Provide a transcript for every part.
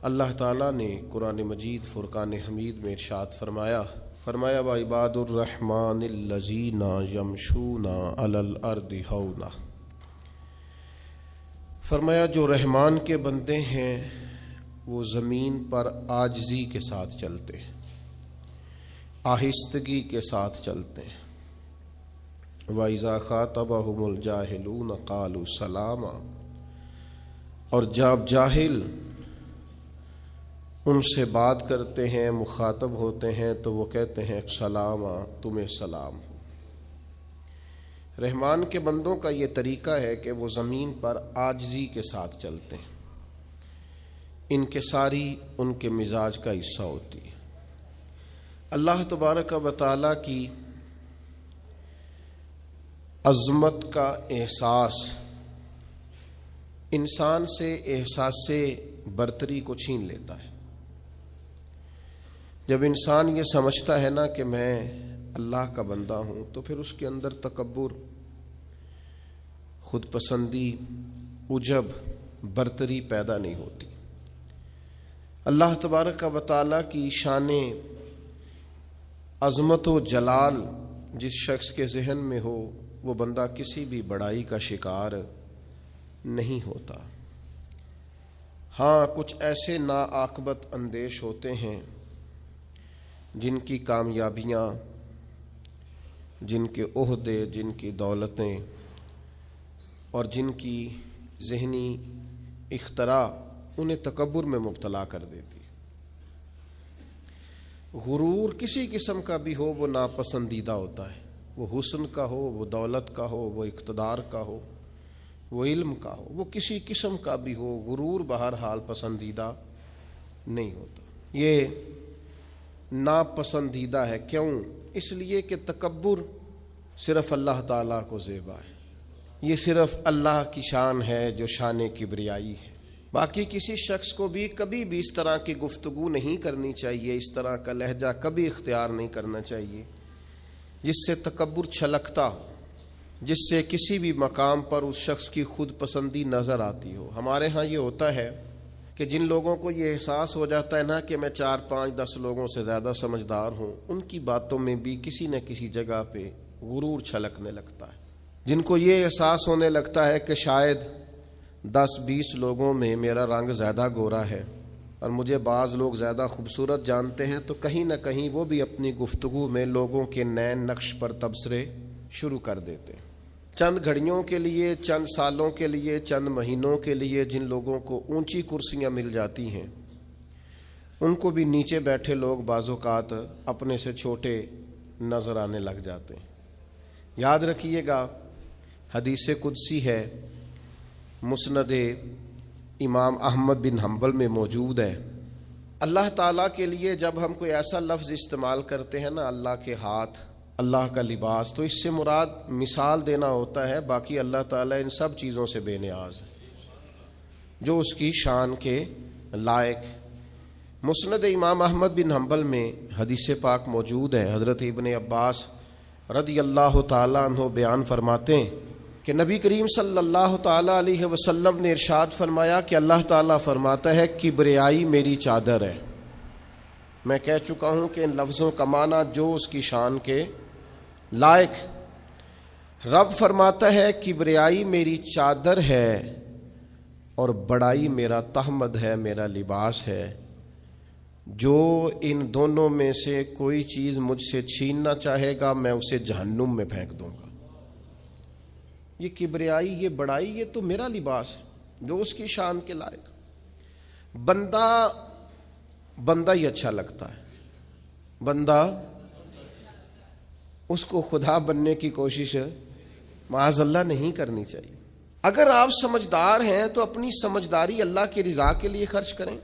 اللہ تعالیٰ نے قرآن مجید فرقان حمید میں ارشاد فرمایا وَعِبَادُ الرَّحْمَنِ الَّذِينَ يَمْشُونَ عَلَى الْأَرْضِ هَوْنًا، فرمایا جو رحمان کے بندے ہیں وہ زمین پر عاجزی کے ساتھ چلتے ہیں، آہستگی کے ساتھ چلتے ہیں۔ وَإِذَا خَاطَبَهُمُ الْجَاهِلُونَ قَالُوا سَلَامًا، اور جب جاہل ان سے بات کرتے ہیں، مخاطب ہوتے ہیں تو وہ کہتے ہیں سلامًا، تمہیں سلام ہو۔ رحمان کے بندوں کا یہ طریقہ ہے کہ وہ زمین پر عاجزی کے ساتھ چلتے ہیں، انکساری ان کے مزاج کا حصہ ہوتی ہے۔ اللہ تبارک و تعالیٰ کی عظمت کا احساس انسان سے احساس برتری کو چھین لیتا ہے۔ جب انسان یہ سمجھتا ہے نا کہ میں اللہ کا بندہ ہوں تو پھر اس کے اندر تکبر، خود پسندی، عجب، برتری پیدا نہیں ہوتی۔ اللہ تبارک و تعالیٰ کی شان عظمت و جلال جس شخص کے ذہن میں ہو وہ بندہ کسی بھی بڑائی کا شکار نہیں ہوتا۔ ہاں کچھ ایسے ناعاقبت اندیش ہوتے ہیں جن کی کامیابیاں، جن کے عہدے، جن کی دولتیں اور جن کی ذہنی اختراع انہیں تکبر میں مبتلا کر دیتی۔ غرور کسی قسم کا بھی ہو وہ ناپسندیدہ ہوتا ہے، وہ حسن کا ہو، وہ دولت کا ہو، وہ اقتدار کا ہو، وہ علم کا ہو، وہ کسی قسم کا بھی ہو، غرور بہرحال پسندیدہ نہیں ہوتا۔ یہ ناپسندیدہ ہے۔ کیوں؟ اس لیے کہ تکبر صرف اللہ تعالیٰ کو زیبا ہے، یہ صرف اللہ کی شان ہے جو شان کبریائی ہے۔ باقی کسی شخص کو بھی کبھی بھی اس طرح کی گفتگو نہیں کرنی چاہیے، اس طرح کا لہجہ کبھی اختیار نہیں کرنا چاہیے جس سے تکبر چھلکتا ہو، جس سے کسی بھی مقام پر اس شخص کی خود پسندی نظر آتی ہو۔ ہمارے ہاں یہ ہوتا ہے کہ جن لوگوں کو یہ احساس ہو جاتا ہے نا کہ میں 4 5 10 لوگوں سے زیادہ سمجھدار ہوں، ان کی باتوں میں بھی کسی نہ کسی جگہ پہ غرور چھلکنے لگتا ہے۔ جن کو یہ احساس ہونے لگتا ہے کہ شاید 10 20 لوگوں میں میرا رنگ زیادہ گورا ہے اور مجھے بعض لوگ زیادہ خوبصورت جانتے ہیں، تو کہیں نہ کہیں وہ بھی اپنی گفتگو میں لوگوں کے نین نقش پر تبصرے شروع کر دیتے ہیں۔ چند گھڑیوں کے لیے، چند سالوں کے لیے، چند مہینوں کے لیے جن لوگوں کو اونچی کرسیاں مل جاتی ہیں ان کو بھی نیچے بیٹھے لوگ بعض اوقات اپنے سے چھوٹے نظر آنے لگ جاتے ہیں۔ یاد رکھیے گا، حدیث قدسی ہے، مسند امام احمد بن حنبل میں موجود ہے۔ اللہ تعالیٰ کے لیے جب ہم کوئی ایسا لفظ استعمال کرتے ہیں نا، اللہ کے ہاتھ، اللہ کا لباس، تو اس سے مراد مثال دینا ہوتا ہے، باقی اللہ تعالیٰ ان سب چیزوں سے بے نیاز ہے جو اس کی شان کے لائق۔ مسند امام احمد بن حنبل میں حدیث پاک موجود ہے، حضرت ابن عباس رضی اللہ تعالیٰ عنہ بیان فرماتے ہیں کہ نبی کریم صلی اللہ تعالیٰ علیہ وسلم نے ارشاد فرمایا کہ اللہ تعالیٰ فرماتا ہے کبریائی میری چادر ہے۔ میں کہہ چکا ہوں کہ ان لفظوں کا معنی جو اس کی شان کے لائق۔ رب فرماتا ہے کبریائی میری چادر ہے اور بڑائی میرا تہمد ہے، میرا لباس ہے۔ جو ان دونوں میں سے کوئی چیز مجھ سے چھیننا چاہے گا میں اسے جہنم میں پھینک دوں گا۔ یہ کبریائی، یہ بڑائی، یہ تو میرا لباس ہے جو اس کی شان کے لائق۔ بندہ ہی اچھا لگتا ہے، بندہ اس کو خدا بننے کی کوشش معاذ اللہ نہیں کرنی چاہیے۔ اگر آپ سمجھدار ہیں تو اپنی سمجھداری اللہ کی رضا کے لیے خرچ کریں،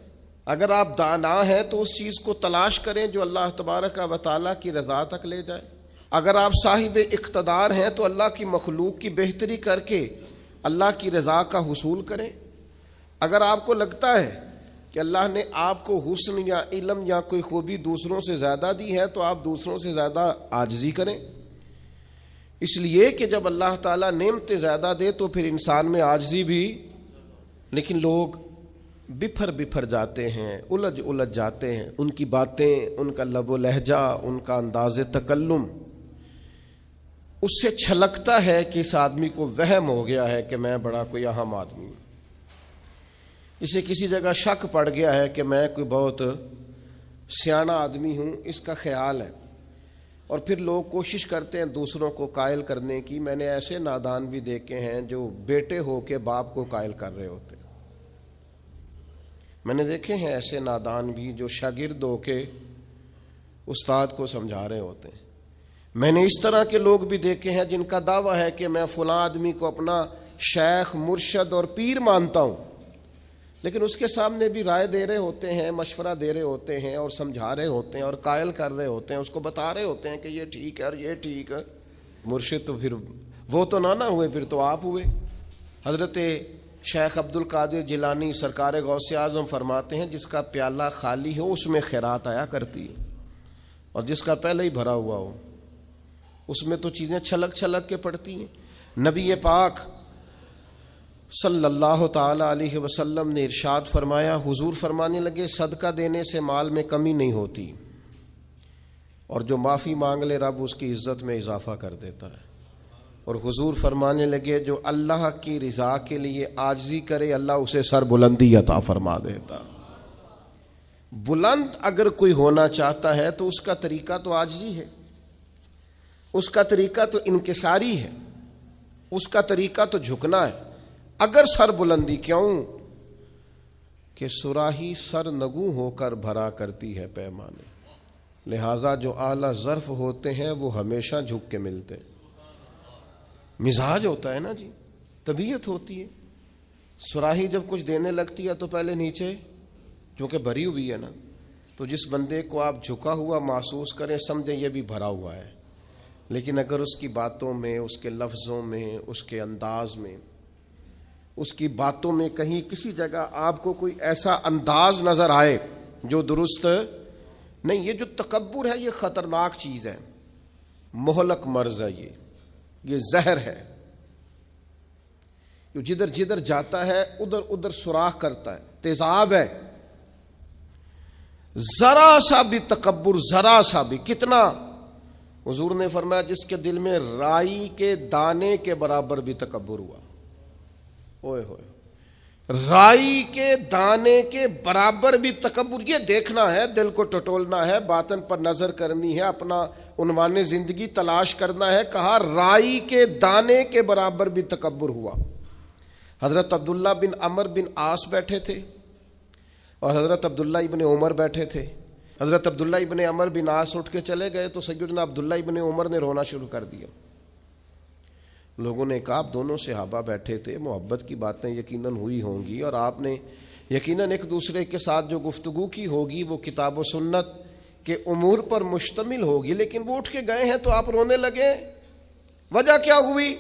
اگر آپ دانا ہیں تو اس چیز کو تلاش کریں جو اللہ تبارک و تعالیٰ کی رضا تک لے جائے، اگر آپ صاحب اقتدار ہیں تو اللہ کی مخلوق کی بہتری کر کے اللہ کی رضا کا حصول کریں، اگر آپ کو لگتا ہے کہ اللہ نے آپ کو حسن یا علم یا کوئی خوبی دوسروں سے زیادہ دی ہے تو آپ دوسروں سے زیادہ عاجزی کریں، اس لیے کہ جب اللہ تعالیٰ نعمتیں زیادہ دے تو پھر انسان میں عاجزی بھی، لیکن لوگ بفر بفر جاتے ہیں، الجھ جاتے ہیں، ان کی باتیں، ان کا لب و لہجہ، ان کا انداز تکلم اس سے چھلکتا ہے کہ اس آدمی کو وہم ہو گیا ہے کہ میں بڑا کوئی اہم آدمی ہوں، اسے کسی جگہ شک پڑ گیا ہے کہ میں کوئی بہت سیانا آدمی ہوں، اس کا خیال ہے۔ اور پھر لوگ کوشش کرتے ہیں دوسروں کو قائل کرنے کی۔ میں نے ایسے نادان بھی دیکھے ہیں جو بیٹے ہو کے باپ کو قائل کر رہے ہوتے ہیں۔ میں نے دیکھے ہیں ایسے نادان بھی جو شاگرد ہو کے استاد کو سمجھا رہے ہوتے ہیں۔ میں نے اس طرح کے لوگ بھی دیکھے ہیں جن کا دعویٰ ہے کہ میں فلاں آدمی کو اپنا شیخ، مرشد اور پیر مانتا ہوں، لیکن اس کے سامنے بھی رائے دے رہے ہوتے ہیں، مشورہ دے رہے ہوتے ہیں اور سمجھا رہے ہوتے ہیں اور قائل کر رہے ہوتے ہیں، اس کو بتا رہے ہوتے ہیں کہ یہ ٹھیک ہے اور یہ ٹھیک ہے۔ مرشد تو پھر وہ تو نہ ہوئے، پھر تو آپ ہوئے۔ حضرت شیخ عبد القادر جیلانی سرکار غوث اعظم فرماتے ہیں جس کا پیالہ خالی ہو اس میں خیرات آیا کرتی ہے، اور جس کا پہلے ہی بھرا ہوا ہو اس میں تو چیزیں چھلک چھلک کے پڑتی ہیں۔ نبی پاک صلی اللہ تعالی علیہ وسلم نے ارشاد فرمایا، حضور فرمانے لگے صدقہ دینے سے مال میں کمی نہیں ہوتی، اور جو معافی مانگ لے رب اس کی عزت میں اضافہ کر دیتا ہے۔ اور حضور فرمانے لگے جو اللہ کی رضا کے لیے عاجزی کرے اللہ اسے سر بلندی عطا فرما دیتا۔ بلند اگر کوئی ہونا چاہتا ہے تو اس کا طریقہ تو عاجزی ہے، اس کا طریقہ تو انکساری ہے، اس کا طریقہ تو جھکنا ہے۔ اگر سر بلندی کیوں کہ صراحی سر نگوں ہو کر بھرا کرتی ہے پیمانے، لہذا جو اعلیٰ ظرف ہوتے ہیں وہ ہمیشہ جھک کے ملتے ہیں۔ مزاج ہوتا ہے نا جی، طبیعت ہوتی ہے۔ صراحی جب کچھ دینے لگتی ہے تو پہلے نیچے کیونکہ بھری ہوئی ہے نا، تو جس بندے کو آپ جھکا ہوا محسوس کریں سمجھیں یہ بھی بھرا ہوا ہے، لیکن اگر اس کی باتوں میں، اس کے لفظوں میں، اس کے انداز میں، اس کی باتوں میں کہیں کسی جگہ آپ کو کوئی ایسا انداز نظر آئے جو درست نہیں، یہ جو تکبر ہے یہ خطرناک چیز ہے، مہلک مرض ہے، یہ زہر ہے، جو جدھر جدھر جاتا ہے ادھر ادھر سوراخ کرتا ہے، تیزاب ہے۔ ذرا سا بھی تکبر، ذرا سا بھی، کتنا؟ حضور نے فرمایا جس کے دل میں رائی کے دانے کے برابر بھی تکبر ہوا، اوئے ہوئے، رائی کے دانے کے برابر بھی تکبر، یہ دیکھنا ہے، دل کو ٹٹولنا ہے، باطن پر نظر کرنی ہے، اپنا عنوان زندگی تلاش کرنا ہے۔ کہا رائی کے دانے کے برابر بھی تکبر ہوا۔ حضرت عبداللہ بن عمر بن عاص بیٹھے تھے اور حضرت عبداللہ ابن عمر بیٹھے تھے۔ حضرت عبداللہ ابن عمر بن عاص اٹھ کے چلے گئے تو سیدنا عبداللہ ابن عمر نے رونا شروع کر دیا۔ لوگوں نے کہا آپ دونوں صحابہ بیٹھے تھے، محبت کی باتیں یقیناً ہوئی ہوں گی اور آپ نے یقیناً ایک دوسرے کے ساتھ جو گفتگو کی ہوگی وہ کتاب و سنت کے امور پر مشتمل ہوگی، لیکن وہ اٹھ کے گئے ہیں تو آپ رونے لگے، وجہ کیا ہوئی؟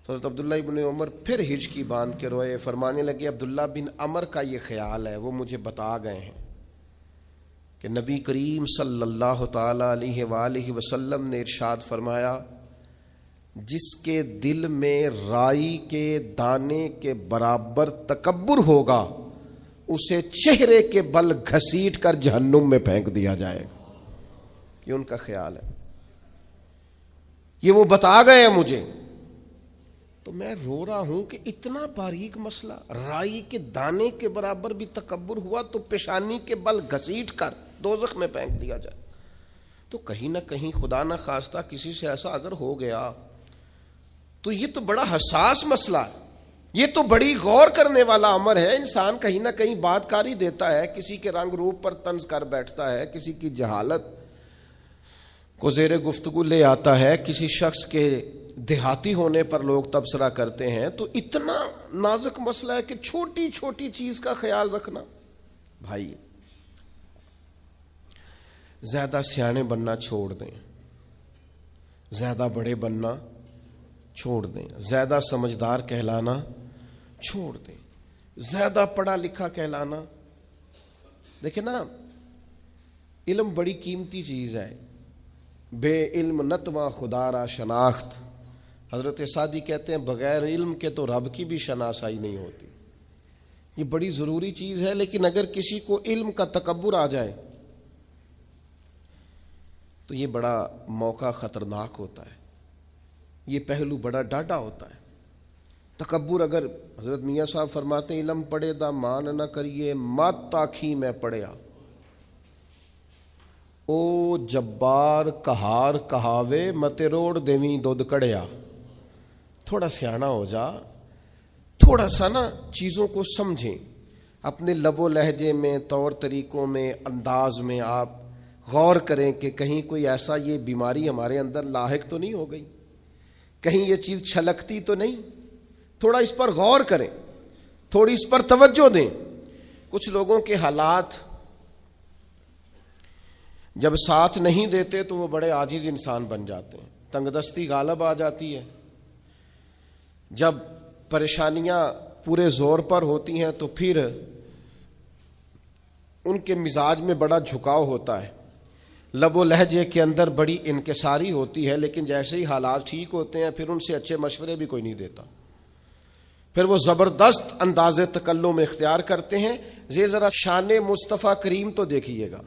حضرت عبداللہ ابن عمر پھر ہچکی باندھ کے روئے، فرمانے لگے عبداللہ بن عمر کا یہ خیال ہے، وہ مجھے بتا گئے ہیں کہ نبی کریم صلی اللہ تعالی علیہ وآلہ وسلم نے ارشاد فرمایا جس کے دل میں رائی کے دانے کے برابر تکبر ہوگا اسے چہرے کے بل گھسیٹ کر جہنم میں پھینک دیا جائے گا۔ یہ ان کا خیال ہے، یہ وہ بتا گئے ہیں مجھے۔ تو میں رو رہا ہوں کہ اتنا باریک مسئلہ، رائی کے دانے کے برابر بھی تکبر ہوا تو پیشانی کے بل گھسیٹ کر دوزخ میں پھینک دیا جائے۔ تو کہیں نہ کہیں خدا نہ خواستہ کسی سے ایسا اگر ہو گیا تو یہ تو بڑا حساس مسئلہ ہے، یہ تو بڑی غور کرنے والا امر ہے۔ انسان کہیں نہ کہیں بات کاری دیتا ہے، کسی کے رنگ روپ پر طنز کر بیٹھتا ہے، کسی کی جہالت کو زیر گفتگو لے آتا ہے، کسی شخص کے دیہاتی ہونے پر لوگ تبصرہ کرتے ہیں، تو اتنا نازک مسئلہ ہے کہ چھوٹی چھوٹی چیز کا خیال رکھنا۔ بھائی زیادہ سیانے بننا چھوڑ دیں، زیادہ بڑے بننا چھوڑ دیں، زیادہ سمجھدار کہلانا چھوڑ دیں، زیادہ پڑھا لکھا کہلانا۔ دیکھیں نا، علم بڑی قیمتی چیز ہے، بے علم نتواں خدا را شناخت۔ حضرت سعدی کہتے ہیں بغیر علم کے تو رب کی بھی شناسائی نہیں ہوتی۔ یہ بڑی ضروری چیز ہے، لیکن اگر کسی کو علم کا تکبر آ جائے تو یہ بڑا موقع خطرناک ہوتا ہے، یہ پہلو بڑا ڈاڈا ہوتا ہے۔ تکبر، اگر حضرت میاں صاحب فرماتے ہیں علم پڑھے دا مان نہ کریے مات آکھی میں پڑھیا، او جبار کہار کہاوے متے روڑ دیویں دودھ کڑیا۔ تھوڑا سیاںا ہو جا، تھوڑا سا نا چیزوں کو سمجھیں، اپنے لب و لہجے میں، طور طریقوں میں، انداز میں آپ غور کریں کہ کہیں کوئی ایسا یہ بیماری ہمارے اندر لاحق تو نہیں ہو گئی، کہیں یہ چیز چھلکتی تو نہیں۔ تھوڑا اس پر غور کریں، تھوڑی اس پر توجہ دیں۔ کچھ لوگوں کے حالات جب ساتھ نہیں دیتے تو وہ بڑے عاجز انسان بن جاتے ہیں، تنگ دستی غالب آ جاتی ہے۔ جب پریشانیاں پورے زور پر ہوتی ہیں تو پھر ان کے مزاج میں بڑا جھکاؤ ہوتا ہے، لب و لہجے کے اندر بڑی انکساری ہوتی ہے، لیکن جیسے ہی حالات ٹھیک ہوتے ہیں پھر ان سے اچھے مشورے بھی کوئی نہیں دیتا، پھر وہ زبردست انداز تکلم اختیار کرتے ہیں۔ ذرا شان مصطفیٰ کریم تو دیکھیے گا،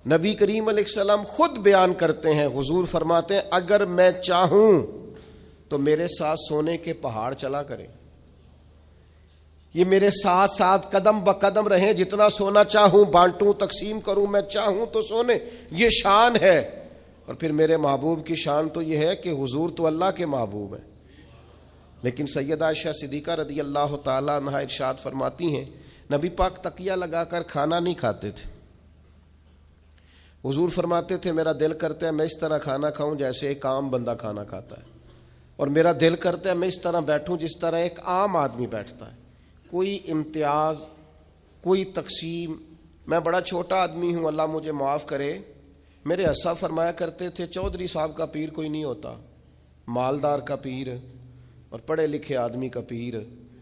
نبی کریم علیہ السلام خود بیان کرتے ہیں، حضور فرماتے ہیں اگر میں چاہوں تو میرے ساتھ سونے کے پہاڑ چلا کریں، یہ میرے ساتھ ساتھ قدم بقدم رہیں، جتنا سونا چاہوں بانٹوں تقسیم کروں، میں چاہوں تو سونے، یہ شان ہے۔ اور پھر میرے محبوب کی شان تو یہ ہے کہ حضور تو اللہ کے محبوب ہیں، لیکن سیدہ عائشہ صدیقہ رضی اللہ تعالی عنہا ارشاد فرماتی ہیں نبی پاک تکیہ لگا کر کھانا نہیں کھاتے تھے۔ حضور فرماتے تھے میرا دل کرتا ہے میں اس طرح کھانا کھاؤں جیسے ایک عام بندہ کھانا کھاتا ہے، اور میرا دل کرتا ہے میں اس طرح بیٹھوں جس طرح ایک عام آدمی بیٹھتا ہے، کوئی امتیاز، کوئی تقسیم۔ میں بڑا چھوٹا آدمی ہوں، اللہ مجھے معاف کرے، میرے اسا فرمایا کرتے تھے چودھری صاحب کا پیر کوئی نہیں ہوتا، مالدار کا پیر اور پڑھے لکھے آدمی کا پیر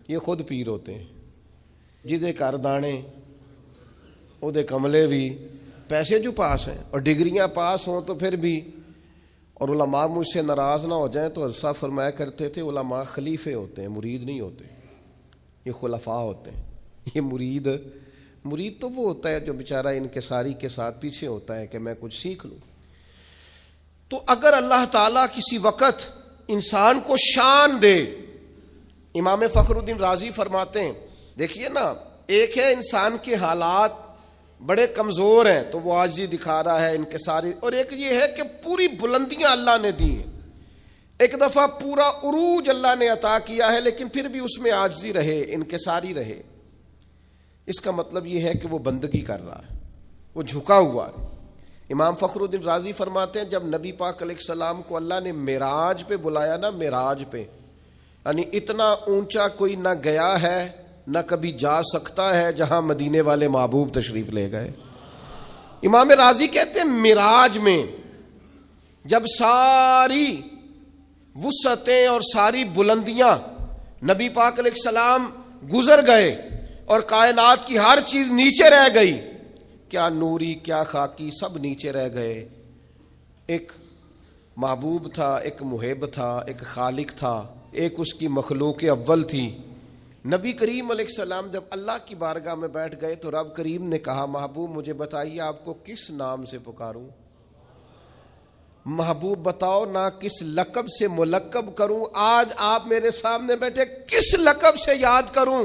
یہ خود پیر ہوتے ہیں، جدے کر دانے او دے کملے بھی، پیسے جو پاس ہیں اور ڈگریاں پاس ہوں تو پھر بھی، اور علماء مجھ سے ناراض نہ ہو جائیں تو اسا فرمایا کرتے تھے علماء خلیفے ہوتے ہیں، مرید نہیں ہوتے، یہ خلفاء ہوتے ہیں۔ یہ مرید تو وہ ہوتا ہے جو بیچارہ انکساری کے ساتھ پیچھے ہوتا ہے کہ میں کچھ سیکھ لوں۔ تو اگر اللہ تعالیٰ کسی وقت انسان کو شان دے، امام فخر الدین رازی فرماتے ہیں دیکھیے نا، ایک ہے انسان کے حالات بڑے کمزور ہیں تو وہ عاجزی دکھا رہا ہے، انکساری، اور ایک یہ ہے کہ پوری بلندیاں اللہ نے دی ہیں، ایک دفعہ پورا عروج اللہ نے عطا کیا ہے لیکن پھر بھی اس میں عاجزی رہے، انکساری رہے۔ اس کا مطلب یہ ہے کہ وہ بندگی کر رہا ہے، وہ جھکا ہوا ہے۔ امام فخر الدین رازی فرماتے ہیں جب نبی پاک علیہ السلام کو اللہ نے معراج پہ بلایا نا، معراج پہ، یعنی اتنا اونچا کوئی نہ گیا ہے نہ کبھی جا سکتا ہے جہاں مدینے والے محبوب تشریف لے گئے۔ امام رازی کہتے ہیں معراج میں جب ساری وسعتیں اور ساری بلندیاں نبی پاک علیہ السلام گزر گئے اور کائنات کی ہر چیز نیچے رہ گئی، کیا نوری کیا خاکی سب نیچے رہ گئے، ایک محبوب تھا، ایک محب تھا، ایک خالق تھا، ایک اس کی مخلوق اول تھی۔ نبی کریم علیہ السلام جب اللہ کی بارگاہ میں بیٹھ گئے تو رب کریم نے کہا محبوب مجھے بتائیے آپ کو کس نام سے پکاروں، محبوب بتاؤ نا کس لقب سے ملقب کروں، آج آپ میرے سامنے بیٹھے کس لقب سے یاد کروں؟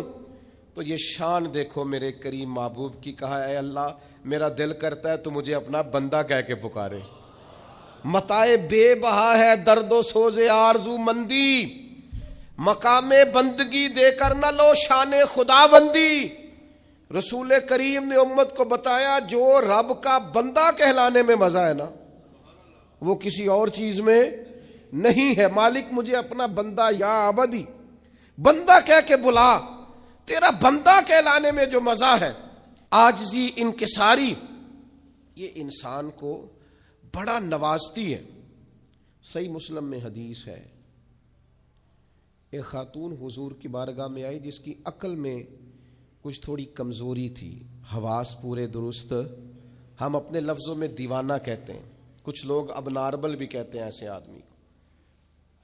تو یہ شان دیکھو میرے کریم محبوب کی، کہا اے اللہ میرا دل کرتا ہے تو مجھے اپنا بندہ کہہ کے پکارے، متائے بے بہا ہے درد و سوز آرزو مندی، مقام بندگی دے کر نہ لو شان خدا بندی۔ رسول کریم نے امت کو بتایا جو رب کا بندہ کہلانے میں مزہ ہے نا وہ کسی اور چیز میں نہیں ہے۔ مالک مجھے اپنا بندہ یا عبدی بندہ کہہ کے بلا، تیرا بندہ کہلانے میں جو مزہ ہے، عاجزی انکساری، یہ انسان کو بڑا نوازتی ہے۔ صحیح مسلم میں حدیث ہے، ایک خاتون حضور کی بارگاہ میں آئی جس کی عقل میں کچھ تھوڑی کمزوری تھی، حواس پورے درست، ہم اپنے لفظوں میں دیوانہ کہتے ہیں، کچھ لوگ اب نارمل بھی کہتے ہیں ایسے آدمی کو،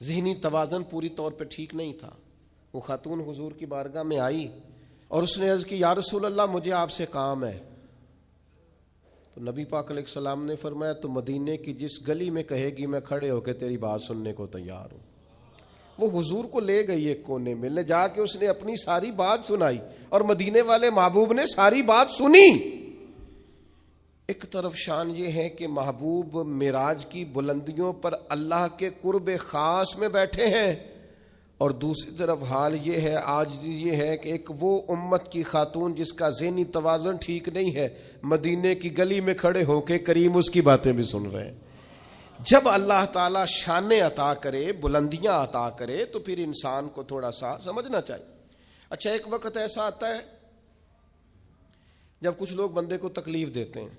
ذہنی توازن پوری طور پہ ٹھیک نہیں تھا۔ وہ خاتون حضور کی بارگاہ میں آئی اور اس نے عرض کی یا رسول اللہ مجھے آپ سے کام ہے. تو نبی پاک علیہ السلام نے فرمایا تو مدینے کی جس گلی میں کہے گی میں کھڑے ہو کے تیری بات سننے کو تیار ہوں. وہ حضور کو لے گئی ایک کونے میں، لے جا کے اس نے اپنی ساری بات سنائی اور مدینے والے محبوب نے ساری بات سنی. ایک طرف شان یہ ہے کہ محبوب معراج کی بلندیوں پر اللہ کے قرب خاص میں بیٹھے ہیں، اور دوسری طرف حال یہ ہے، آج یہ ہے کہ ایک وہ امت کی خاتون جس کا ذہنی توازن ٹھیک نہیں ہے، مدینے کی گلی میں کھڑے ہو کے کریم اس کی باتیں بھی سن رہے ہیں. جب اللہ تعالیٰ شانیں عطا کرے، بلندیاں عطا کرے، تو پھر انسان کو تھوڑا سا سمجھنا چاہیے. اچھا، ایک وقت ایسا آتا ہے جب کچھ لوگ بندے کو تکلیف دیتے ہیں،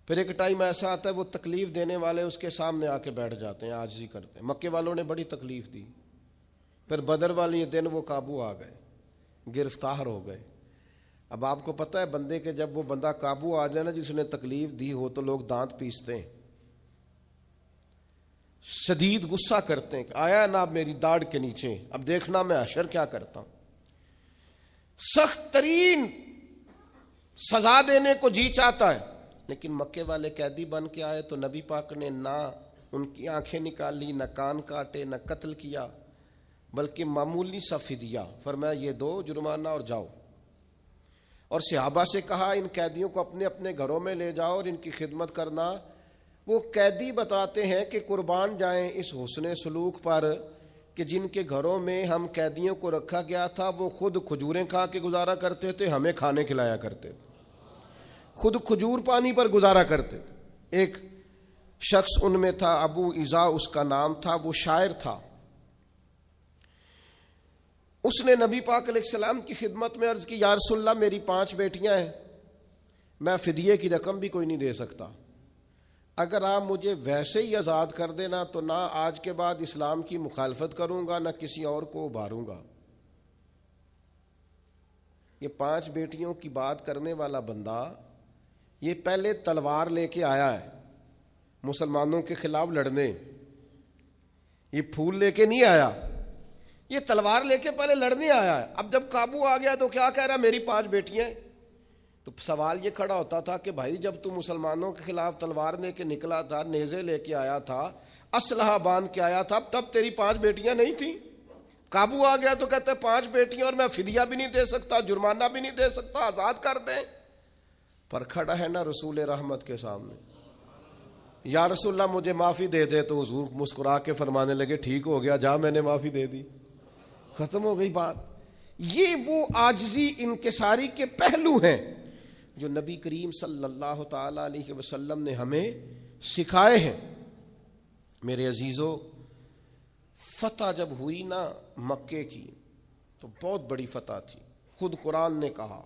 پھر ایک ٹائم ایسا آتا ہے وہ تکلیف دینے والے اس کے سامنے آ کے بیٹھ جاتے ہیں، عاجزی کرتے ہیں. مکے والوں نے بڑی تکلیف دی، پھر بدر والے دن وہ قابو آ گئے، گرفتار ہو گئے. اب آپ کو پتہ ہے بندے کے جب وہ بندہ قابو آ جائے نا، جس نے تکلیف دی ہو، تو لوگ دانت پیستے ہیں، شدید غصہ کرتے ہیں کہ آیا نا اب میری داڑھ کے نیچے، اب دیکھنا میں حشر کیا کرتا ہوں. سخت ترین سزا دینے کو جی چاہتا ہے، لیکن مکے والے قیدی بن کے آئے تو نبی پاک نے نہ ان کی آنکھیں نکالی، نہ کان کاٹے، نہ قتل کیا، بلکہ معمولی سا فدیہ فرمایا یہ دو جرمانہ اور جاؤ. اور صحابہ سے کہا ان قیدیوں کو اپنے اپنے گھروں میں لے جاؤ اور ان کی خدمت کرنا. وہ قیدی بتاتے ہیں کہ قربان جائیں اس حسن سلوک پر کہ جن کے گھروں میں ہم قیدیوں کو رکھا گیا تھا وہ خود کھجوریں کھا کے گزارا کرتے تھے، ہمیں کھانے کھلایا کرتے تھے، خود کھجور پانی پر گزارا کرتے تھے. ایک شخص ان میں تھا، ابو ایذا اس کا نام تھا، وہ شاعر تھا. اس نے نبی پاک علیہ السلام کی خدمت میں عرض کی یا رسول اللہ میری 5 بیٹیاں ہیں، میں فدیے کی رقم بھی کوئی نہیں دے سکتا، اگر آپ مجھے ویسے ہی آزاد کر دینا تو نہ آج کے بعد اسلام کی مخالفت کروں گا، نہ کسی اور کو ابھاروں گا. یہ 5 بیٹیوں کی بات کرنے والا بندہ یہ پہلے تلوار لے کے آیا ہے مسلمانوں کے خلاف لڑنے، یہ پھول لے کے نہیں آیا، یہ تلوار لے کے پہلے لڑنے آیا ہے. اب جب قابو آ گیا تو کیا کہہ رہا میری 5 بیٹیاں ہیں. تو سوال یہ کھڑا ہوتا تھا کہ بھائی جب تو مسلمانوں کے خلاف تلوار لے کے نکلا تھا، نیزے لے کے آیا تھا، اسلحہ باندھ کے آیا تھا، تب تیری 5 بیٹیاں نہیں تھیں؟ قابو آ گیا تو کہتے 5 بیٹیاں اور میں فدیہ بھی نہیں دے سکتا، جرمانہ بھی نہیں دے سکتا، آزاد کر دیں. پر کھڑا ہے نا رسول رحمت کے سامنے، یا رسول اللہ مجھے معافی دے دے. تو حضور مسکرا کے فرمانے لگے ٹھیک ہو گیا، جا میں نے معافی دے دی، ختم ہو گئی بات. یہ وہ عاجزی انکساری کے پہلو ہیں جو نبی کریم صلی اللہ تعالی علیہ وسلم نے ہمیں سکھائے ہیں. میرے عزیزو، فتح جب ہوئی نا مکے کی تو بہت بڑی فتح تھی. خود قرآن نے کہا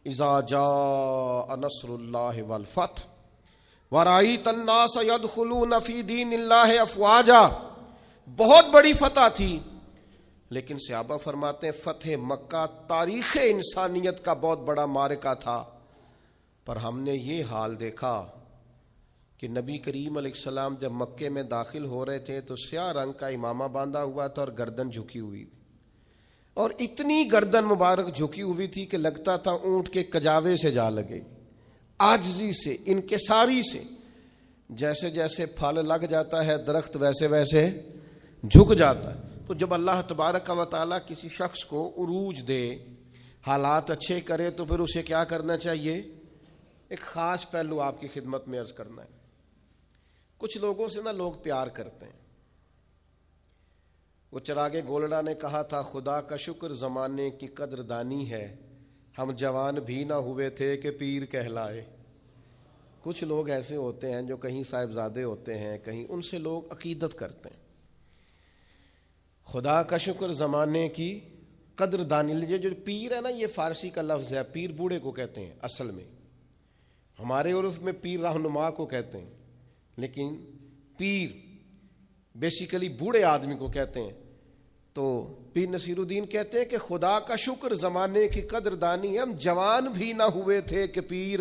اذا جاء نصر اللہ والفتح ورأیت الناس يدخلون فی دین اللہ افواجا. بہت بڑی فتح تھی، لیکن صحابہ فرماتے ہیں فتح مکہ تاریخ انسانیت کا بہت بڑا معرکہ تھا. پر ہم نے یہ حال دیکھا کہ نبی کریم علیہ السلام جب مکے میں داخل ہو رہے تھے تو سیاہ رنگ کا امامہ باندھا ہوا تھا اور گردن جھکی ہوئی تھی، اور اتنی گردن مبارک جھکی ہوئی تھی کہ لگتا تھا اونٹ کے کجاوے سے جا لگے. عاجزی سے، انکساری سے. جیسے جیسے پھل لگ جاتا ہے درخت ویسے ویسے جھک جاتا ہے. تو جب اللہ تبارک و تعالیٰ کسی شخص کو عروج دے، حالات اچھے کرے، تو پھر اسے کیا کرنا چاہیے؟ ایک خاص پہلو آپ کی خدمت میں عرض کرنا ہے. کچھ لوگوں سے نا لوگ پیار کرتے ہیں. وہ چراغ گولڑا نے کہا تھا خدا کا شکر زمانے کی قدر دانی ہے، ہم جوان بھی نہ ہوئے تھے کہ پیر کہلائے. کچھ لوگ ایسے ہوتے ہیں جو کہیں صاحبزادے ہوتے ہیں، کہیں ان سے لوگ عقیدت کرتے ہیں. خدا کا شکر زمانے کی قدر دانی. یہ جو پیر ہے نا، یہ فارسی کا لفظ ہے. پیر بوڑھے کو کہتے ہیں اصل میں، ہمارے عرف میں پیر رہنما کو کہتے ہیں، لیکن پیر بیسیکلی بوڑھے آدمی کو کہتے ہیں. تو پیر نصیر الدین کہتے ہیں کہ خدا کا شکر زمانے کی قدر دانی، ہم جوان بھی نہ ہوئے تھے کہ پیر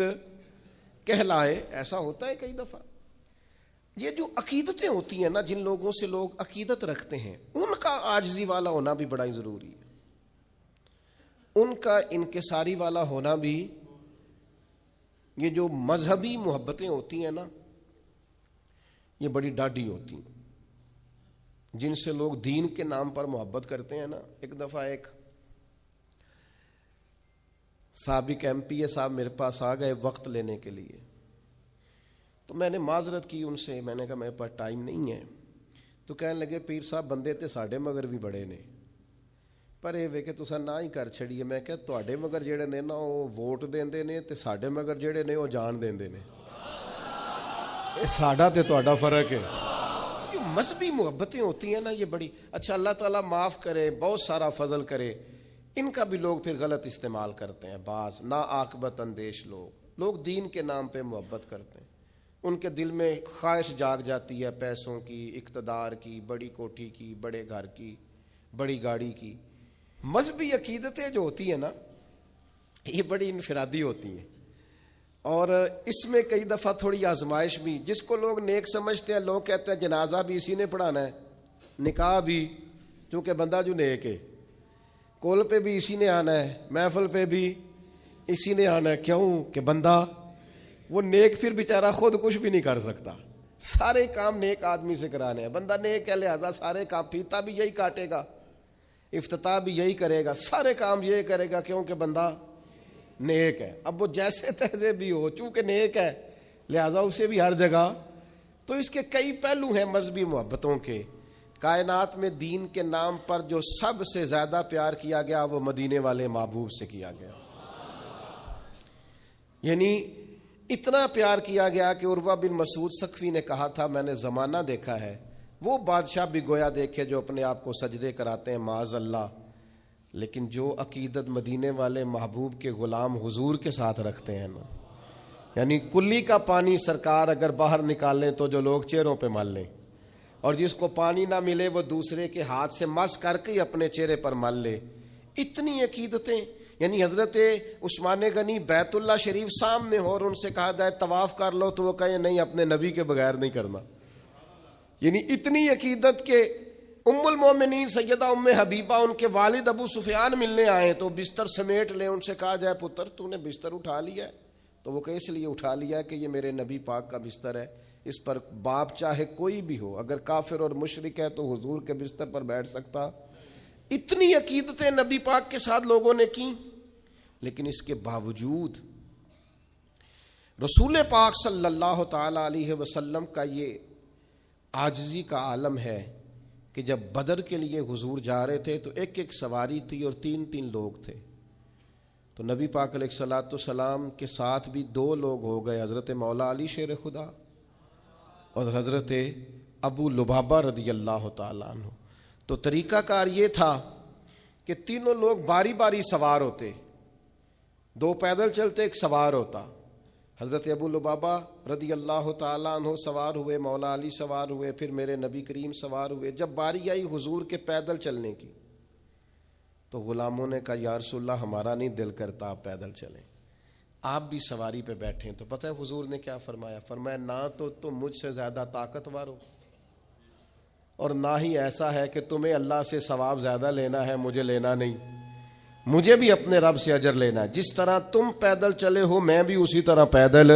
کہلائے. ایسا ہوتا ہے کئی دفعہ. یہ جو عقیدتیں ہوتی ہیں نا، جن لوگوں سے لوگ عقیدت رکھتے ہیں، ان کا عاجزی والا ہونا بھی بڑا ہی ضروری ہے. ان کا انکساری والا ہونا بھی، یہ جو مذہبی محبتیں ہوتی ہیں نا، یہ بڑی ڈاڈھی ہوتی ہیں، جن سے لوگ دین کے نام پر محبت کرتے ہیں نا۔ ایک دفعہ ایک سابق MP صاحب میرے پاس آ گئے وقت لینے کے لیے، تو میں نے معذرت کی ان سے، میں نے کہا میرے پاس ٹائم نہیں ہے۔ تو کہنے لگے پیر صاحب بندے تے ساڈے مگر بھی بڑے نے، پر یہ وے کہ تسا نہ ہی کر چھڑیے۔ میں کہ تواڈے مگر جڑے نے نا وہ ووٹ دیندے نے تے ساڈے مگر جڑے نے وہ جان دیندے نے، یہ ساڈا تے تواڈا فرق ہے۔ یہ مذہبی محبتیں ہوتی ہیں نا، یہ بڑی اچھا، اللہ تعالیٰ معاف کرے، بہت سارا فضل کرے، ان کا بھی لوگ پھر غلط استعمال کرتے ہیں۔ بعض نا عاقبت اندیش لوگ دین کے نام پہ محبت کرتے ہیں، ان کے دل میں خواہش جاگ جاتی ہے پیسوں کی، اقتدار کی، بڑی کوٹھی کی، بڑے گھر کی، بڑی گاڑی کی۔ مذہبی عقیدتیں جو ہوتی ہیں نا، یہ بڑی انفرادی ہوتی ہیں، اور اس میں کئی دفعہ تھوڑی آزمائش بھی، جس کو لوگ نیک سمجھتے ہیں، لوگ کہتے ہیں جنازہ بھی اسی نے پڑھانا ہے، نکاح بھی، چونکہ بندہ جو نیک ہے، کول پہ بھی اسی نے آنا ہے، محفل پہ بھی اسی نے آنا ہے۔ کیوں کہ بندہ وہ نیک پھر بیچارہ خود کچھ بھی نہیں کر سکتا، سارے کام نیک آدمی سے کرانے ہیں۔ بندہ نیک ہے لہذا سارے کام، پیتا بھی یہی کاٹے گا، افتتاح بھی یہی کرے گا، سارے کام یہ کرے گا، کیونکہ بندہ نیک ہے۔ اب وہ جیسے تیسے بھی ہو، چونکہ نیک ہے لہذا اسے بھی ہر جگہ۔ تو اس کے کئی پہلو ہیں مذہبی محبتوں کے۔ کائنات میں دین کے نام پر جو سب سے زیادہ پیار کیا گیا وہ مدینے والے محبوب سے کیا گیا، یعنی اتنا پیار کیا گیا کہ عروہ بن مسعود ثقفی نے کہا تھا، میں نے زمانہ دیکھا ہے، وہ بادشاہ بھی گویا دیکھے جو اپنے آپ کو سجدے کراتے ہیں معاذ اللہ، لیکن جو عقیدت مدینے والے محبوب کے غلام حضور کے ساتھ رکھتے ہیں نا، یعنی کلی کا پانی سرکار اگر باہر نکالیں تو جو لوگ چہروں پہ مل لیں، اور جس کو پانی نہ ملے وہ دوسرے کے ہاتھ سے مس کر کے اپنے چہرے پر مل لے۔ اتنی عقیدتیں، یعنی حضرت عثمان غنی بیت اللہ شریف سامنے ہو اور ان سے کہا جائے طواف کر لو تو وہ کہے نہیں، اپنے نبی کے بغیر نہیں کرنا۔ یعنی اتنی عقیدت کہ ام المومنین سیدہ ام حبیبہ، ان کے والد ابو سفیان ملنے آئے تو بستر سمیٹ لے، ان سے کہا جائے پتر تو نے بستر اٹھا لیا ہے؟ تو وہ کہ اس لیے اٹھا لیا ہے کہ یہ میرے نبی پاک کا بستر ہے، اس پر باپ چاہے کوئی بھی ہو، اگر کافر اور مشرک ہے تو حضور کے بستر پر بیٹھ سکتا۔ اتنی عقیدتیں نبی پاک کے ساتھ لوگوں نے کی، لیکن اس کے باوجود رسول پاک صلی اللہ تعالی علیہ وسلم کا یہ عاجزی کا عالم ہے کہ جب بدر کے لیے حضور جا رہے تھے تو ایک ایک سواری تھی اور تین تین لوگ تھے، تو نبی پاک علیہ الصلوۃ والسلام کے ساتھ بھی دو لوگ ہو گئے، حضرت مولا علی شیر خدا اور حضرت ابو لبابہ رضی اللہ تعالیٰ عنہ۔ تو طریقہ کار یہ تھا کہ تینوں لوگ باری باری سوار ہوتے، دو پیدل چلتے، ایک سوار ہوتا۔ حضرت ابو لبابہ رضی اللہ تعالیٰ عنہ سوار ہوئے، مولا علی سوار ہوئے، پھر میرے نبی کریم سوار ہوئے۔ جب باری آئی حضور کے پیدل چلنے کی تو غلاموں نے کہا یا رسول اللہ ہمارا نہیں دل کرتا آپ پیدل چلیں، آپ بھی سواری پہ بیٹھیں۔ تو پتہ ہے حضور نے کیا فرمایا؟ فرمایا نہ تو تم مجھ سے زیادہ طاقتور ہو، اور نہ ہی ایسا ہے کہ تمہیں اللہ سے ثواب زیادہ لینا ہے، مجھے لینا نہیں، مجھے بھی اپنے رب سے اجر لینا ہے۔ جس طرح تم پیدل چلے ہو میں بھی اسی طرح پیدل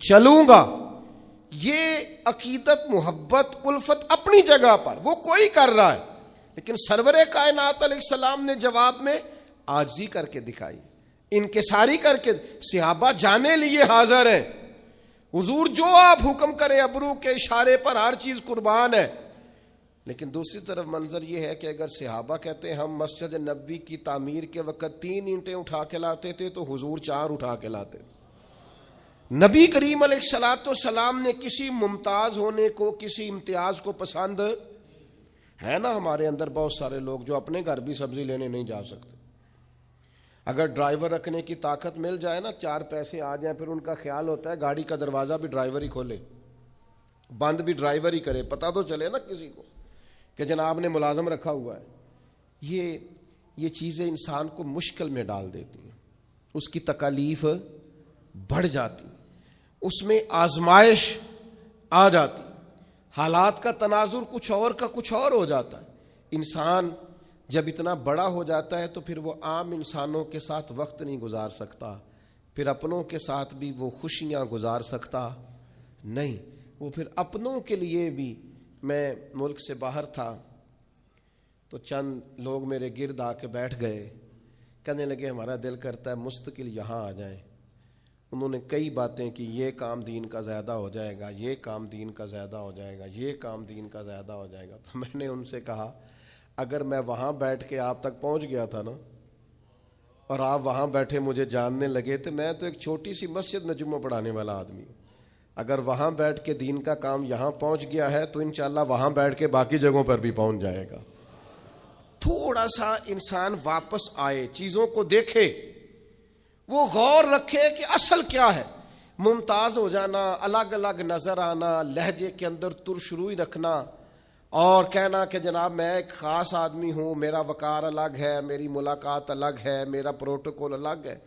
چلوں گا۔ یہ عقیدت، محبت، الفت اپنی جگہ پر وہ کوئی کر رہا ہے، لیکن سرور کائنات علیہ السلام نے جواب میں عاجزی کر کے دکھائی، انکساری کر کے۔ صحابہ جانے لیے حاضر ہیں، حضور جو آپ حکم کریں، ابرو کے اشارے پر ہر چیز قربان ہے۔ لیکن دوسری طرف منظر یہ ہے کہ اگر صحابہ کہتے ہیں ہم مسجد نبوی کی تعمیر کے وقت 3 اینٹیں اٹھا کے لاتے تھے تو حضور 4 اٹھا کے لاتے تھے۔ نبی کریم علیہ الصلوۃ والسلام نے کسی ممتاز ہونے کو، کسی امتیاز کو پسند ہے نا؟ ہمارے اندر بہت سارے لوگ جو اپنے گھر بھی سبزی لینے نہیں جا سکتے، اگر ڈرائیور رکھنے کی طاقت مل جائے نا، 4 پیسے آ جائیں، پھر ان کا خیال ہوتا ہے گاڑی کا دروازہ بھی ڈرائیور ہی کھولے، بند بھی ڈرائیور ہی کرے، پتہ تو چلے نا کسی کو کہ جناب نے ملازم رکھا ہوا ہے۔ یہ چیزیں انسان کو مشکل میں ڈال دیتی ہیں، اس کی تکالیف بڑھ جاتی، اس میں آزمائش آ جاتی، حالات کا تناظر کچھ اور کا کچھ اور ہو جاتا ہے۔ انسان جب اتنا بڑا ہو جاتا ہے تو پھر وہ عام انسانوں کے ساتھ وقت نہیں گزار سکتا، پھر اپنوں کے ساتھ بھی وہ خوشیاں گزار سکتا نہیں۔ وہ پھر اپنوں کے لیے بھی، میں ملک سے باہر تھا تو چند لوگ میرے گرد آ کے بیٹھ گئے، کہنے لگے ہمارا دل کرتا ہے مستقل یہاں آ جائیں۔ انہوں نے کئی باتیں کی، یہ کام دین کا زیادہ ہو جائے گا، یہ کام دین کا زیادہ ہو جائے گا، یہ کام دین کا زیادہ ہو جائے گا۔ تو میں نے ان سے کہا اگر میں وہاں بیٹھ کے آپ تک پہنچ گیا تھا نا، اور آپ وہاں بیٹھے مجھے جاننے لگے، تو میں تو ایک چھوٹی سی مسجد میں جمعہ پڑھانے والا آدمی ہوں، اگر وہاں بیٹھ کے دین کا کام یہاں پہنچ گیا ہے تو انشاءاللہ وہاں بیٹھ کے باقی جگہوں پر بھی پہنچ جائے گا۔ تھوڑا سا انسان واپس آئے، چیزوں کو دیکھے، وہ غور رکھے کہ اصل کیا ہے۔ ممتاز ہو جانا، الگ الگ نظر آنا، لہجے کے اندر ترشروئی رکھنا اور کہنا کہ جناب میں ایک خاص آدمی ہوں، میرا وقار الگ ہے، میری ملاقات الگ ہے، میرا پروٹوکول الگ ہے،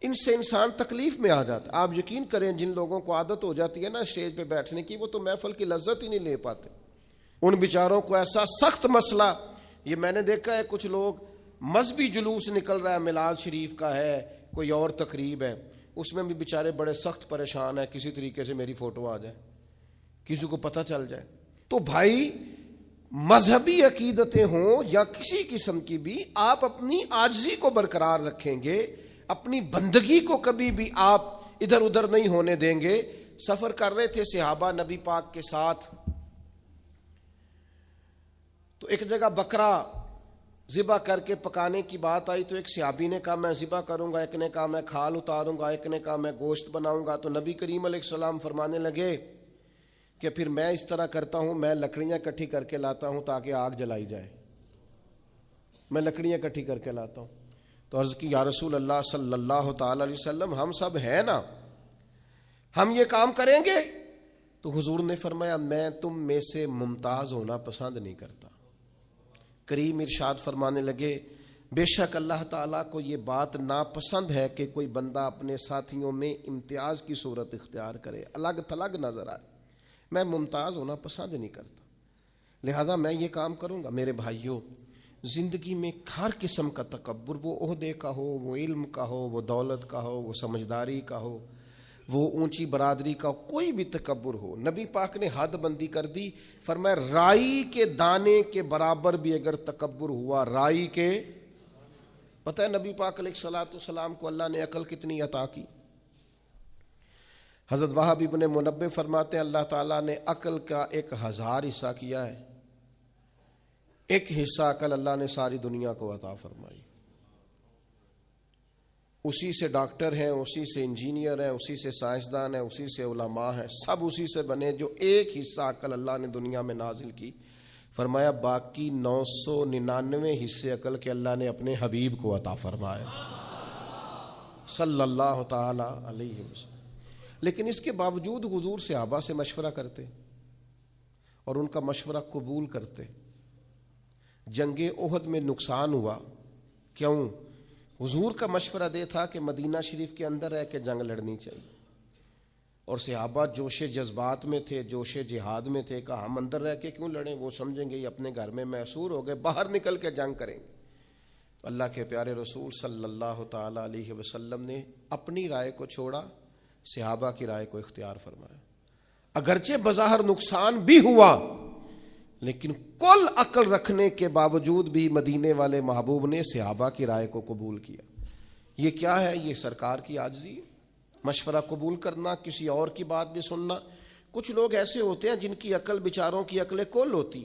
ان سے انسان تکلیف میں آ جاتا ہے۔ آپ یقین کریں جن لوگوں کو عادت ہو جاتی ہے نا اسٹیج پہ بیٹھنے کی، وہ تو محفل کی لذت ہی نہیں لے پاتے۔ ان بیچاروں کو ایسا سخت مسئلہ، یہ میں نے دیکھا ہے کچھ لوگ مذہبی جلوس نکل رہا ہے، میلاد شریف کا ہے، کوئی اور تقریب ہے، اس میں بھی بیچارے بڑے سخت پریشان ہیں، کسی طریقے سے میری فوٹو آ جائے، کسی کو پتہ چل جائے۔ تو بھائی مذہبی عقیدتیں ہوں یا کسی قسم کی بھی، آپ اپنی عاجزی کو برقرار رکھیں گے، اپنی بندگی کو کبھی بھی آپ ادھر ادھر نہیں ہونے دیں گے۔ سفر کر رہے تھے صحابہ نبی پاک کے ساتھ، تو ایک جگہ بکرا ذبح کر کے پکانے کی بات آئی، تو ایک صحابی نے کہا میں ذبح کروں گا، ایک نے کہا میں کھال اتاروں گا، ایک نے کہا میں گوشت بناؤں گا۔ تو نبی کریم علیہ السلام فرمانے لگے کہ پھر میں اس طرح کرتا ہوں، میں لکڑیاں اکٹھی کر کے لاتا ہوں تاکہ آگ جلائی جائے، میں لکڑیاں اکٹھی کر کے لاتا ہوں۔ تو عرض کی یا رسول اللہ صلی اللہ تعالی علیہ وسلم ہم سب ہیں نا، ہم یہ کام کریں گے؟ تو حضور نے فرمایا میں تم میں سے ممتاز ہونا پسند نہیں کرتا۔ کریم ارشاد فرمانے لگے بے شک اللہ تعالیٰ کو یہ بات ناپسند ہے کہ کوئی بندہ اپنے ساتھیوں میں امتیاز کی صورت اختیار کرے، الگ تھلگ نظر آئے، میں ممتاز ہونا پسند نہیں کرتا، لہذا میں یہ کام کروں گا۔ میرے بھائیوں، زندگی میں ہر قسم کا تکبر، وہ عہدے کا ہو، وہ علم کا ہو، وہ دولت کا ہو، وہ سمجھداری کا ہو، وہ اونچی برادری کا، کوئی بھی تکبر ہو، نبی پاک نے حد بندی کر دی، فرمایا رائی کے دانے کے برابر بھی اگر تکبر ہوا، رائی کے، پتہ ہے نبی پاک علیہ الصلوۃ والسلام کو اللہ نے عقل کتنی عطا کی؟ حضرت وہب ابن منبہ فرماتے ہیں اللہ تعالیٰ نے عقل کا 1000 حصہ کیا ہے، ایک حصہ عقل اللہ نے ساری دنیا کو عطا فرمائی، اسی سے ڈاکٹر ہیں، اسی سے انجینئر ہیں، اسی سے سائنسدان ہیں، اسی سے علماء ہیں، سب اسی سے بنے، جو ایک حصہ عقل اللہ نے دنیا میں نازل کی۔ فرمایا باقی 999 حصے عقل کے اللہ نے اپنے حبیب کو عطا فرمایا صلی اللہ تعالی علیہ وسلم۔ لیکن اس کے باوجود حضور صحابہ سے مشورہ کرتے اور ان کا مشورہ قبول کرتے۔ جنگ احد میں نقصان ہوا، کیوں؟ حضور کا مشورہ دے تھا کہ مدینہ شریف کے اندر رہ کے جنگ لڑنی چاہیے، اور صحابہ جوش جذبات میں تھے، جوش جہاد میں تھے، کہا ہم اندر رہ کے کیوں لڑیں، وہ سمجھیں گے یہ اپنے گھر میں محصور ہو گئے، باہر نکل کے جنگ کریں گے۔ تو اللہ کے پیارے رسول صلی اللہ تعالی علیہ وسلم نے اپنی رائے کو چھوڑا، صحابہ کی رائے کو اختیار فرمایا۔ اگرچہ بظاہر نقصان بھی ہوا، لیکن کل عقل رکھنے کے باوجود بھی مدینے والے محبوب نے صحابہ کی رائے کو قبول کیا۔ یہ کیا ہے؟ یہ سرکار کی عاجزی ہے، مشورہ قبول کرنا، کسی اور کی بات بھی سننا۔ کچھ لوگ ایسے ہوتے ہیں جن کی عقل، بیچاروں کی عقل کل ہوتی،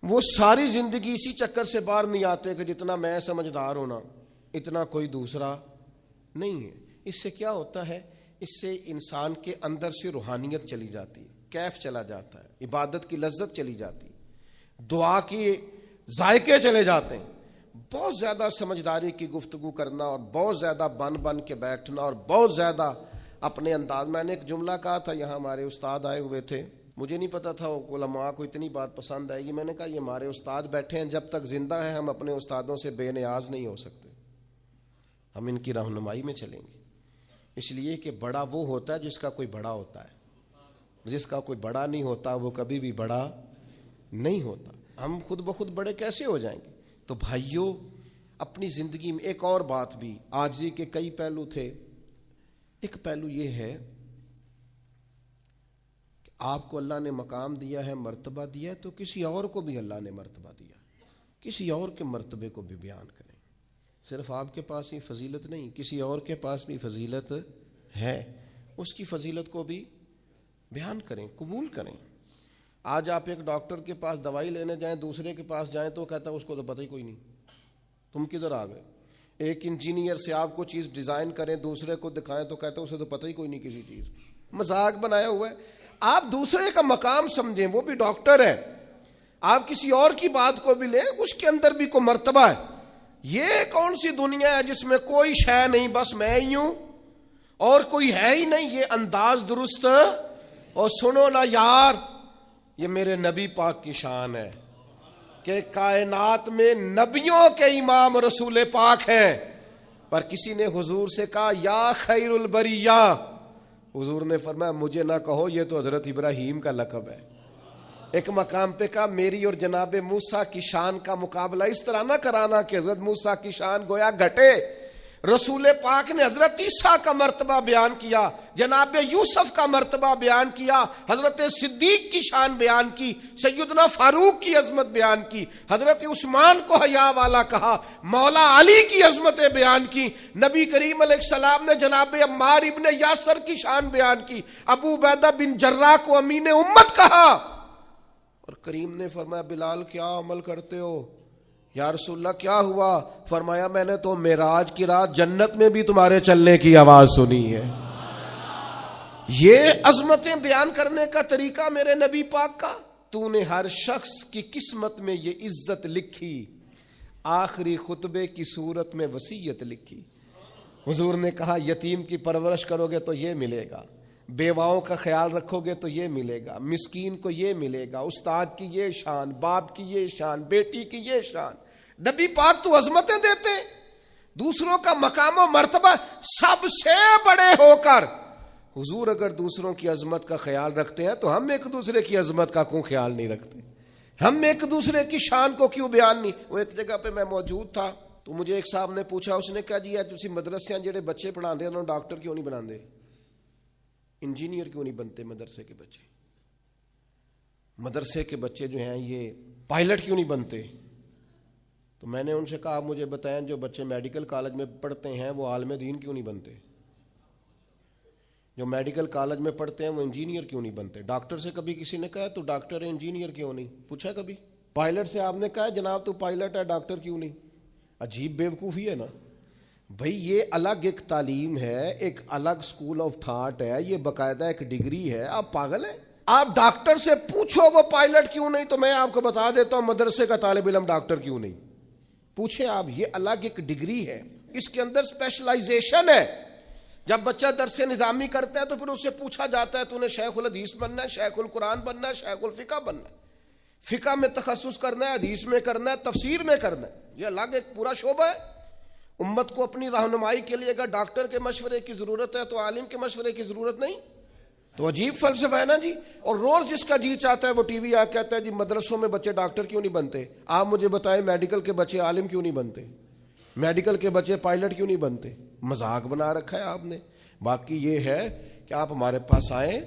وہ ساری زندگی اسی چکر سے باہر نہیں آتے کہ جتنا میں سمجھدار ہونا اتنا کوئی دوسرا نہیں ہے۔ اس سے کیا ہوتا ہے؟ اس سے انسان کے اندر سے روحانیت چلی جاتی ہے، کیف چلا جاتا ہے، عبادت کی لذت چلی جاتی ہے، دعا کی ذائقے چلے جاتے ہیں۔ بہت زیادہ سمجھداری کی گفتگو کرنا اور بہت زیادہ بن کے بیٹھنا اور بہت زیادہ اپنے انداز۔ میں نے ایک جملہ کہا تھا، یہاں ہمارے استاد آئے ہوئے تھے، مجھے نہیں پتا تھا علماء کو اتنی بات پسند آئے گی۔ میں نے کہا یہ ہمارے استاد بیٹھے ہیں، جب تک زندہ ہیں ہم اپنے استادوں سے بے نیاز نہیں ہو سکتے، ہم ان کی رہنمائی میں چلیں گے۔ اس لیے کہ بڑا وہ ہوتا ہے جس کا کوئی بڑا ہوتا ہے، جس کا کوئی بڑا نہیں ہوتا وہ کبھی بھی بڑا نہیں ہوتا۔ ہم خود بخود بڑے کیسے ہو جائیں گے؟ تو بھائیوں، اپنی زندگی میں ایک اور بات بھی، عاجزی کے کئی پہلو تھے، ایک پہلو یہ ہے کہ آپ کو اللہ نے مقام دیا ہے، مرتبہ دیا ہے، تو کسی اور کو بھی اللہ نے مرتبہ دیا، کسی اور کے مرتبے کو بھی بیان کریں۔ صرف آپ کے پاس ہی فضیلت نہیں، کسی اور کے پاس بھی فضیلت ہے، اس کی فضیلت کو بھی بیان کریں، قبول کریں۔ آج آپ ایک ڈاکٹر کے پاس دوائی لینے جائیں، دوسرے کے پاس جائیں تو کہتا ہے اس کو تو پتہ ہی کوئی نہیں، تم کدھر آ گئے۔ ایک انجینئر سے آپ کو چیز ڈیزائن کریں، دوسرے کو دکھائیں تو کہتا ہے اسے تو پتہ ہی کوئی نہیں کسی چیز۔ مذاق بنایا ہوا ہے۔ آپ دوسرے کا مقام سمجھیں، وہ بھی ڈاکٹر ہے، آپ کسی اور کی بات کو بھی لیں، اس کے اندر بھی کوئی مرتبہ ہے۔ یہ کون سی دنیا ہے جس میں کوئی شے نہیں، بس میں ہی ہوں اور کوئی ہے ہی نہیں؟ یہ انداز درست اور سنو نا یار، یہ میرے نبی پاک کی شان ہے کہ کائنات میں نبیوں کے امام رسول پاک ہیں، پر کسی نے حضور سے کہا یا خیر البریہ، حضور نے فرمایا مجھے نہ کہو، یہ تو حضرت ابراہیم کا لقب ہے۔ ایک مقام پہ کہا میری اور جناب موسیٰ کی شان کا مقابلہ اس طرح نہ کرانا کہ حضرت موسیٰ کی شان گویا گھٹے۔ رسول پاک نے حضرت عیسیٰ کا مرتبہ بیان کیا، جناب یوسف کا مرتبہ بیان کیا، حضرت صدیق کی شان بیان کی، سیدنا فاروق کی عظمت بیان کی، حضرت عثمان کو حیا والا کہا، مولا علی کی عظمتیں بیان کی، نبی کریم علیہ السلام نے جناب عمار ابن یاسر کی شان بیان کی، ابو عبیدہ بن جراح کو امین امت کہا، اور کریم نے فرمایا بلال کیا عمل کرتے ہو؟ یا رسول اللہ کیا ہوا؟ فرمایا میں نے تو معراج کی رات جنت میں بھی تمہارے چلنے کی آواز سنی ہے۔ یہ عظمتیں بیان کرنے کا طریقہ میرے نبی پاک کا۔ تو نے ہر شخص کی قسمت میں یہ عزت لکھی، آخری خطبے کی صورت میں وصیت لکھی۔ حضور نے کہا یتیم کی پرورش کرو گے تو یہ ملے گا، بیواؤں کا خیال رکھو گے تو یہ ملے گا، مسکین کو یہ ملے گا، استاد کی یہ شان، باپ کی یہ شان، بیٹی کی یہ شان۔ نبی پاک تو عظمتیں دیتے، دوسروں کا مقام و مرتبہ سب سے بڑے ہو کر۔ حضور اگر دوسروں کی عظمت کا خیال رکھتے ہیں تو ہم ایک دوسرے کی عظمت کا کیوں خیال نہیں رکھتے؟ ہم ایک دوسرے کی شان کو کیوں بیان نہیں؟ وہ ایک جگہ پہ میں موجود تھا تو مجھے ایک صاحب نے پوچھا، اس نے کہا جی تسی مدرسے جڑے بچے پڑھاندے انہوں ڈاکٹر کیوں نہیں بناندے، انجینئر کیوں نہیں بنتے مدرسے کے بچے، مدرسے کے بچے جو ہیں یہ پائلٹ کیوں نہیں بنتے؟ تو میں نے ان سے کہا آپ مجھے بتائیں جو بچے میڈیکل کالج میں پڑھتے ہیں وہ عالم دین کیوں نہیں بنتے؟ جو میڈیکل کالج میں پڑھتے ہیں وہ انجینئر کیوں نہیں بنتے؟ ڈاکٹر سے کبھی کسی نے کہا تو ڈاکٹر ہے انجینئر کیوں نہیں؟ پوچھا کبھی؟ پائلٹ سے آپ نے کہا جناب تو پائلٹ ہے ڈاکٹر کیوں نہیں؟ عجیب بیوقوفی ہے نا بھائی، یہ الگ ایک تعلیم ہے، ایک الگ سکول آف تھاٹ ہے، یہ باقاعدہ ایک ڈگری ہے۔ آپ پاگل ہیں؟ آپ ڈاکٹر سے پوچھو وہ پائلٹ کیوں نہیں، تو میں آپ کو بتا دیتا ہوں مدرسے کا طالب علم ڈاکٹر کیوں نہیں۔ پوچھیں آپ، یہ الگ ایک ڈگری ہے، اس کے اندر اسپیشلائزیشن ہے۔ جب بچہ درس نظامی کرتا ہے تو پھر اس سے پوچھا جاتا ہے تو نے شیخ الحدیث بننا ہے، شیخ القرآن بننا ہے، شیخ الفقہ بننا ہے، فقہ میں تخصص کرنا ہے، حدیث میں کرنا ہے، تفسیر میں کرنا ہے، یہ الگ ایک پورا شعبہ ہے۔ امت کو اپنی رہنمائی کے لیے اگر ڈاکٹر کے مشورے کی ضرورت ہے تو عالم کے مشورے کی ضرورت نہیں؟ تو عجیب فلسفہ ہے نا جی۔ اور روز جس کا جی چاہتا ہے وہ ٹی وی آ کہتا ہے جی مدرسوں میں بچے ڈاکٹر کیوں نہیں بنتے؟ آپ مجھے بتائیں میڈیکل کے بچے عالم کیوں نہیں بنتے؟ میڈیکل کے بچے پائلٹ کیوں نہیں بنتے؟ مذاق بنا رکھا ہے آپ نے۔ باقی یہ ہے کہ آپ ہمارے پاس آئیں،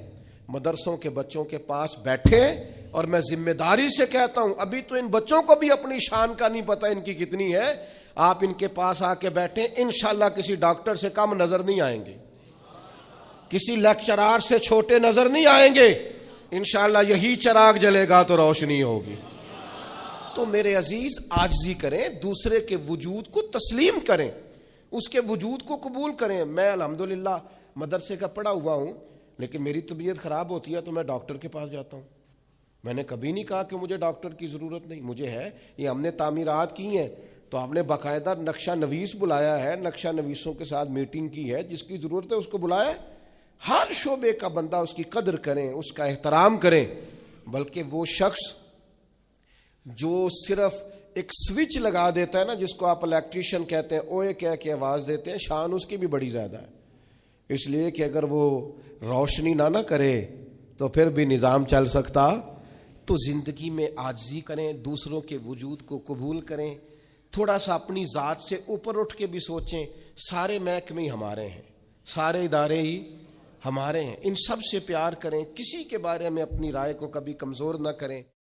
مدرسوں کے بچوں کے پاس بیٹھیں، اور میں ذمہ داری سے کہتا ہوں ابھی تو ان بچوں کو بھی اپنی شان کا نہیں پتہ ان کی کتنی ہے۔ آپ ان کے پاس آ کے بیٹھیں، انشاءاللہ کسی ڈاکٹر سے کم نظر نہیں آئیں گے، کسی لیکچرار سے چھوٹے نظر نہیں آئیں گے، انشاءاللہ یہی چراغ جلے گا تو روشنی ہوگی۔ تو میرے عزیز عاجزی کریں، دوسرے کے وجود کو تسلیم کریں، اس کے وجود کو قبول کریں۔ میں الحمدللہ مدرسے کا پڑھا ہوا ہوں، لیکن میری طبیعت خراب ہوتی ہے تو میں ڈاکٹر کے پاس جاتا ہوں۔ میں نے کبھی نہیں کہا کہ مجھے ڈاکٹر کی ضرورت نہیں، مجھے ہے۔ یہ ہم نے تعمیرات کی ہیں تو ہم نے باقاعدہ نقشہ نویس بلایا ہے، نقشہ نویسوں کے ساتھ میٹنگ کی ہے، جس کی ضرورت ہے اس کو بلایا ہے۔ ہر شعبے کا بندہ اس کی قدر کریں، اس کا احترام کریں۔ بلکہ وہ شخص جو صرف ایک سوئچ لگا دیتا ہے نا، جس کو آپ الیکٹریشین کہتے ہیں، اوے کہہ کے آواز دیتے ہیں، شان اس کی بھی بڑی زیادہ ہے، اس لیے کہ اگر وہ روشنی نہ کرے تو پھر بھی نظام چل سکتا۔ تو زندگی میں عاجزی کریں، دوسروں کے وجود کو قبول کریں، تھوڑا سا اپنی ذات سے اوپر اٹھ کے بھی سوچیں، سارے محکمے ہی ہمارے ہیں، سارے ادارے ہی ہمارے ہیں، ان سب سے پیار کریں، کسی کے بارے میں اپنی رائے کو کبھی کمزور نہ کریں۔